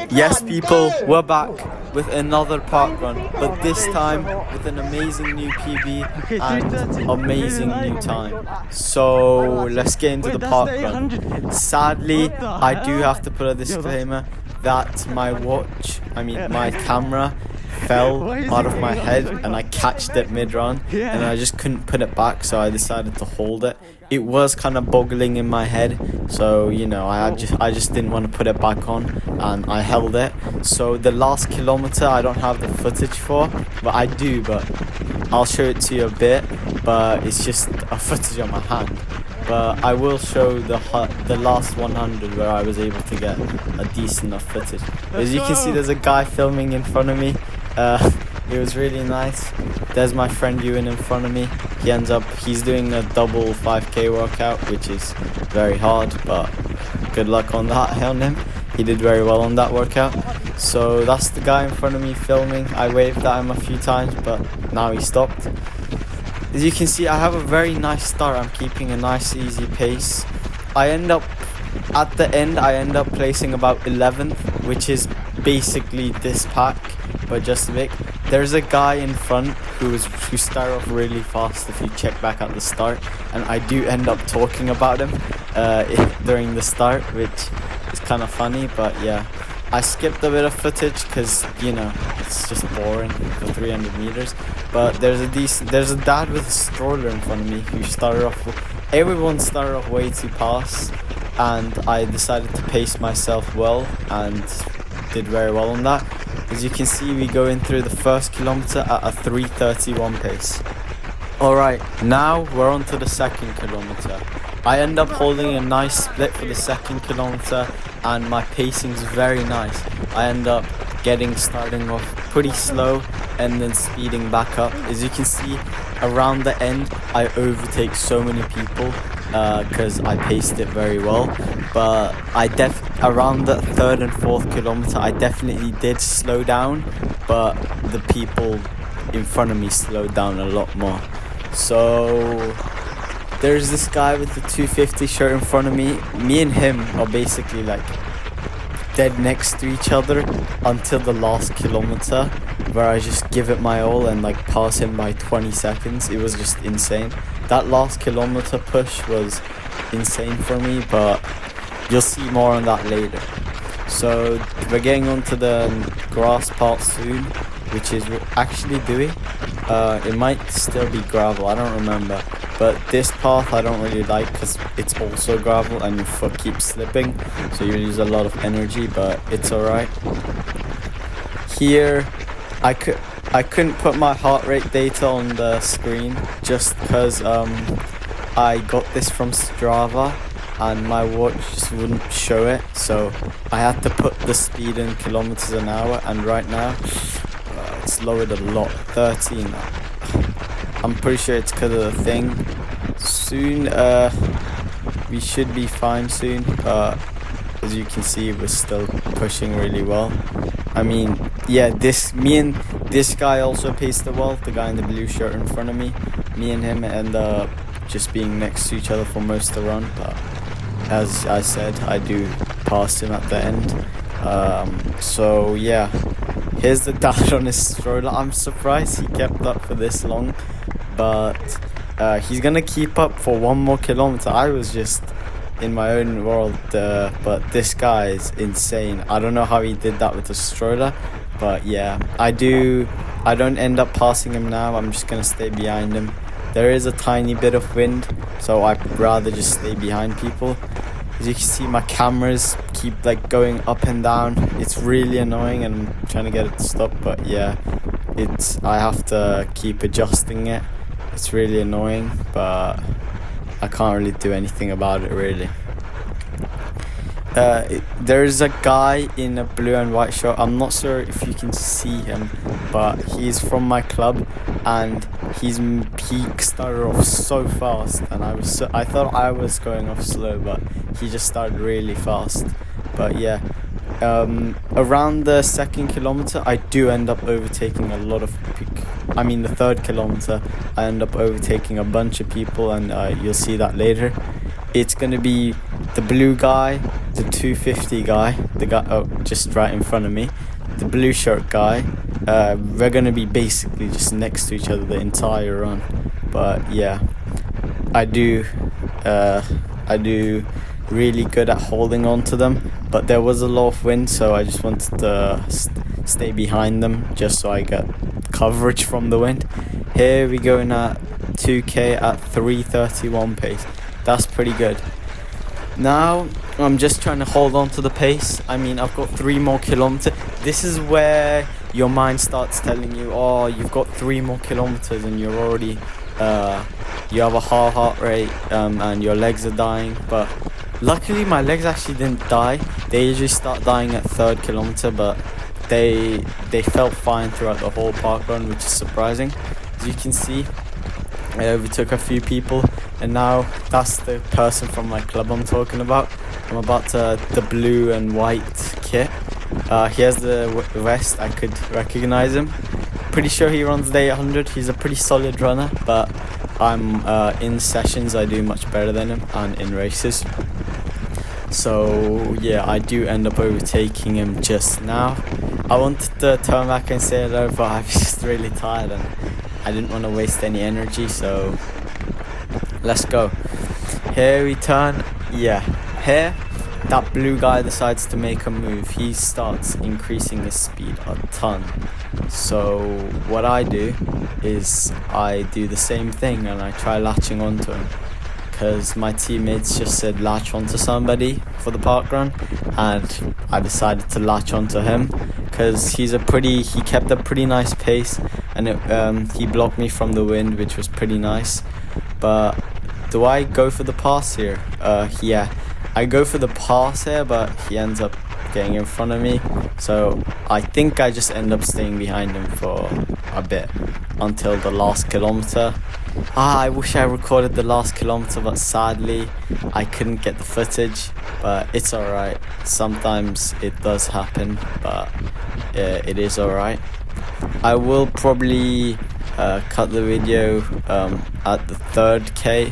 Yes, people, we're back with another parkrun, but this time with an amazing new PB and amazing new time. So let's get into the parkrun. Sadly, I do have to put a disclaimer that my camera fell out of my head and I catched it mid-run and I just couldn't put it back, so I decided to hold it. It was kind of boggling in my head, so you know, I just didn't want to put it back on and I held it. So the last kilometer I don't have the footage for, but I do, but I'll show it to you a bit, but it's just a footage on my hand. But I will show the last 100 where I was able to get a decent enough footage. As you can see, there's a guy filming in front of me. It was really nice. There's my friend Ewan in front of me. He's doing a double 5k workout, which is very hard, but good luck on that on him. He did very well on that workout. So that's the guy in front of me filming. I waved at him a few times, but now he stopped. As you can see, I have a very nice start. I'm keeping a nice easy pace. At the end I end up placing about 11th, which is basically this pack, but just a bit. There's a guy in front who started off really fast if you check back at the start, and I do end up talking about him during the start, which is kind of funny, but yeah. I skipped a bit of footage because, you know, it's just boring for 300 meters. But there's a dad with a stroller in front of me who everyone started off way too fast, and I decided to pace myself well and did very well on that. As you can see, we go in through the first kilometer at a 3:31 pace. Alright, now we're on to the second kilometer. I end up holding a nice split for the second kilometer and my pacing's very nice. I end up starting off pretty slow and then speeding back up. As you can see, around the end I overtake so many people because I paced it very well. But around the third and fourth kilometer I definitely did slow down, but the people in front of me slowed down a lot more. So there's this guy with the 250 shirt in front of me. Me and him are basically like dead next to each other until the last kilometer, where I just give it my all and like pass him by 20 seconds. It was just insane. That last kilometer push was insane for me, but you'll see more on that later. So we're getting onto the grass part soon, which is actually dewy. It might still be gravel, I don't remember. But this path I don't really like because it's also gravel and your foot keeps slipping, so you use a lot of energy, but it's alright. Here, I couldn't put my heart rate data on the screen just because I got this from Strava and my watch just wouldn't show it, so I had to put the speed in kilometers an hour, and right now it's lowered a lot, 13. I'm pretty sure it's because of the thing. Soon, we should be fine soon, but as you can see, we're still pushing really well. I mean, yeah, me and this guy also paced it well, the guy in the blue shirt in front of me. Me and him end up just being next to each other for most of the run, but as I said, I do pass him at the end. So yeah, here's the dad on his stroller. I'm surprised he kept up for this long, but he's gonna keep up for one more kilometer. I was just in my own world, but this guy is insane. I don't know how he did that with the stroller, but yeah, I don't end up passing him now. I'm just gonna stay behind him. There is a tiny bit of wind, so I'd rather just stay behind people. As you can see, my cameras keep like going up and down. It's really annoying and I'm trying to get it to stop, but yeah, I have to keep adjusting it. It's really annoying, but I can't really do anything about it really. There's a guy in a blue and white shirt. I'm not sure if you can see him, but he's from my club and he started off so fast, and I thought I was going off slow, but he just started really fast. But yeah, around the second kilometer I do end up overtaking a lot of the third kilometer I end up overtaking a bunch of people, and you'll see that later. It's gonna be the blue guy, the 250 guy, the guy just right in front of me, the blue shirt guy. We're gonna be basically just next to each other the entire run. But yeah, I do really good at holding on to them, but there was a lot of wind, so I just wanted to stay behind them just so I get coverage from the wind. Here we go at 2k at 3:31 pace. That's pretty good. Now I'm just trying to hold on to the pace. I mean, I've got 3 more kilometers. This is where your mind starts telling you, oh, you've got 3 more kilometers and you're already you have a high heart rate, and your legs are dying. But luckily my legs actually didn't die. They usually start dying at 3rd kilometer, but they felt fine throughout the whole park run, which is surprising. As you can see, I overtook a few people, and now that's the person from my club I'm talking about. I'm about to the blue and white kit. He has the vest. I could recognize him. Pretty sure he runs the 800. He's a pretty solid runner, but I'm in sessions I do much better than him, and in races. So yeah, I do end up overtaking him just now. I wanted to turn back and say hello, but I was just really tired and I didn't want to waste any energy, so let's go. Here we turn. Yeah, here that blue guy decides to make a move. He starts increasing his speed a ton. So what I do is I do the same thing and I try latching onto him, because my teammates just said latch onto somebody for the park run, and I decided to latch onto him because he kept a pretty nice pace, and he blocked me from the wind, which was pretty nice. But do I go for the pass here? Yeah, I go for the pass here, but he ends up getting in front of me, so I think I just end up staying behind him for a bit until the last kilometer. I wish I recorded the last kilometer, but sadly I couldn't get the footage, but it's alright. Sometimes it does happen, but it is alright. I will probably cut the video at the 3rd K,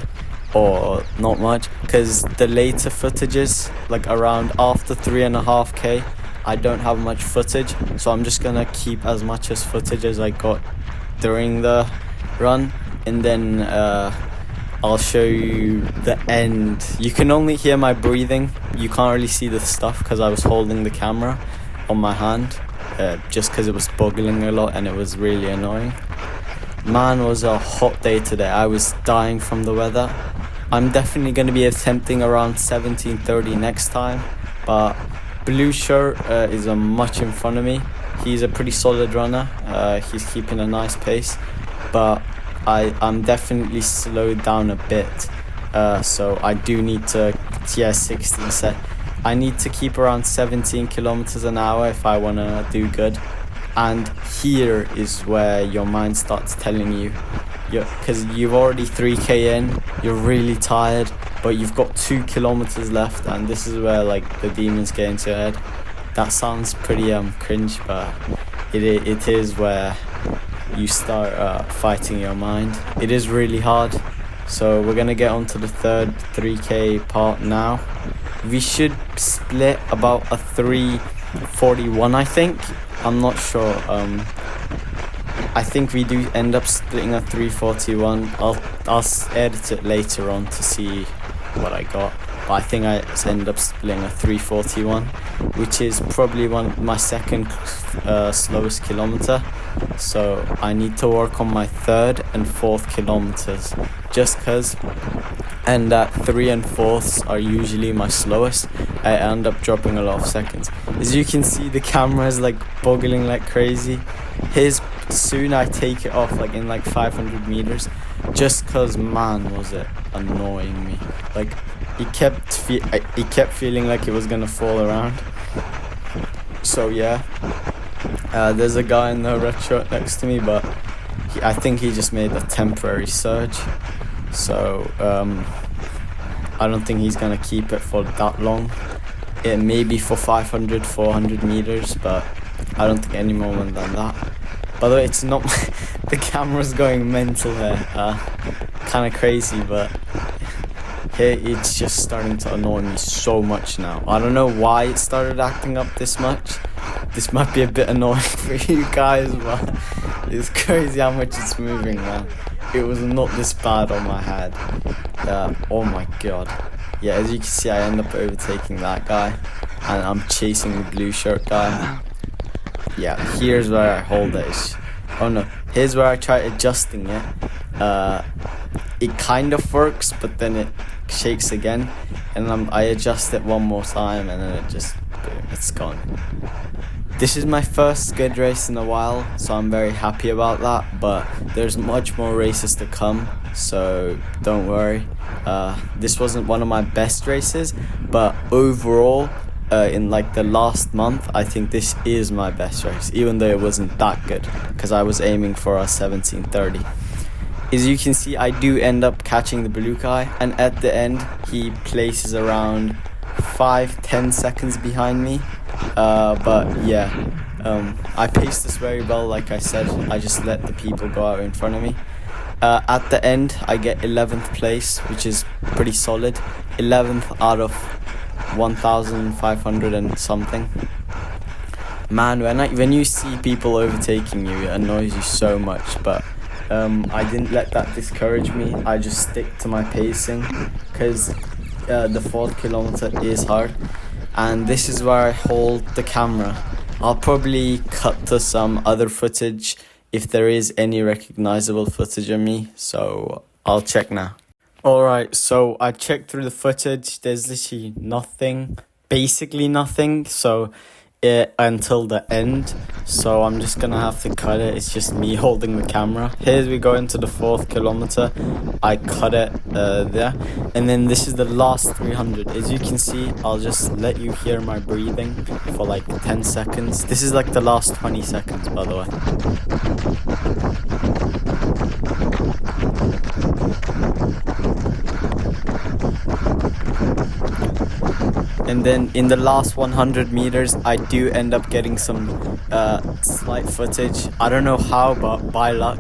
or not much, because the later footages, like around after 3.5k, I don't have much footage, so I'm just gonna keep as much as footage as I got during the run, and then I'll show you the end. You can only hear my breathing, you can't really see the stuff because I was holding the camera on my hand, just because it was boggling a lot and it was really annoying. Man, was a hot day today. I was dying from the weather. I'm definitely going to be attempting around 17:30 next time, but blue shirt is much in front of me. He's a pretty solid runner. He's keeping a nice pace, but I'm definitely slowed down a bit, so I do need to 16 set. I need to keep around 17 kilometers an hour if I want to do good. And here is where your mind starts telling you, because you've already 3k in, you're really tired, but you've got 2 kilometers left, and this is where like the demons get into your head. That sounds pretty cringe, but it is where you start fighting your mind. It is really hard. So we're gonna get on to the 3rd 3k part now. We should split about a 3:41, I think. I'm not sure. I think we do end up splitting a 3:41. I'll edit it later on to see what I got. But I think I end up splitting a 3:41, which is probably my second slowest kilometer. So I need to work on my 3rd and 4th kilometers, just because. And that 3 and 4ths are usually my slowest. I end up dropping a lot of seconds. As you can see, the camera is like boggling like crazy. Soon I take it off like in like 500 meters, just cause man was it annoying me. Like it kept feeling like it was gonna fall around. So yeah, there's a guy in the red shirt next to me, but I think he just made a temporary surge. So I don't think he's gonna keep it for that long. It may be for 500, 400 meters, but I don't think any more than that. By the way, it's not the camera's going mental here. Kind of crazy, but It's just starting to annoy me so much now. I don't know why it started acting up this much. This might be a bit annoying for you guys, but it's crazy how much it's moving, man. It was not this bad on my head. Oh my god. Yeah, as you can see, I end up overtaking that guy, and I'm chasing the blue shirt guy. Yeah, here's where I hold it. Oh no, here's where I try adjusting it. It kind of works, but then it shakes again, and I adjust it one more time, and then it just, boom, it's gone. This is my first good race in a while, so I'm very happy about that, but there's much more races to come, so don't worry. This wasn't one of my best races, but overall, in like the last month, I think this is my best race, even though it wasn't that good, because I was aiming for a 17:30. As you can see, I do end up catching the blue guy, and at the end, he places around 5-10 seconds behind me. But yeah, I paced this very well. Like I said, I just let the people go out in front of me. At the end, I get 11th place, which is pretty solid. 11th out of 1,500 and something. Man, when you see people overtaking you, it annoys you so much, but I didn't let that discourage me. I just stick to my pacing, because the 4th kilometer is hard, and this is where I hold the camera. I'll probably cut to some other footage if there is any recognizable footage of me, so I'll check now. Alright, so I checked through the footage. There's literally nothing, basically nothing, so until the end, so I'm just gonna have to cut it. It's just me holding the camera. Here we go into the 4th kilometer. I cut it there, and then this is the last 300. As you can see, I'll just let you hear my breathing for like 10 seconds. This is like the last 20 seconds, by the way. And then in the last 100 meters, I do end up getting some slight footage. I don't know how, but by luck,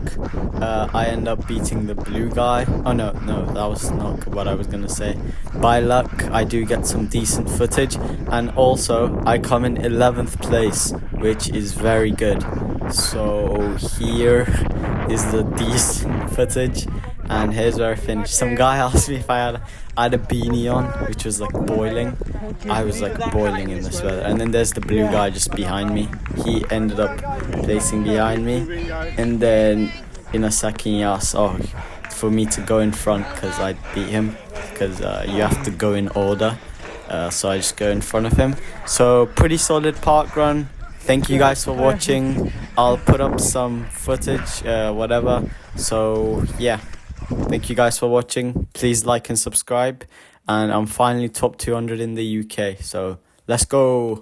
I end up beating the blue guy. Oh no, that was not what I was gonna say. By luck, I do get some decent footage, and also I come in 11th place, which is very good. So here is the decent footage, and here's where I finished. Some guy asked me if I had a beanie on, which was like boiling. I was like boiling in this weather. And then there's the blue guy just behind me. He ended up placing behind me, and then in a second he asked for me to go in front because I beat him, because you have to go in order. So I just go in front of him. So pretty solid park run. Thank you guys for watching. I'll put up some footage, whatever. So yeah, thank you guys for watching. Please like and subscribe. And I'm finally top 200 in the UK. So let's go.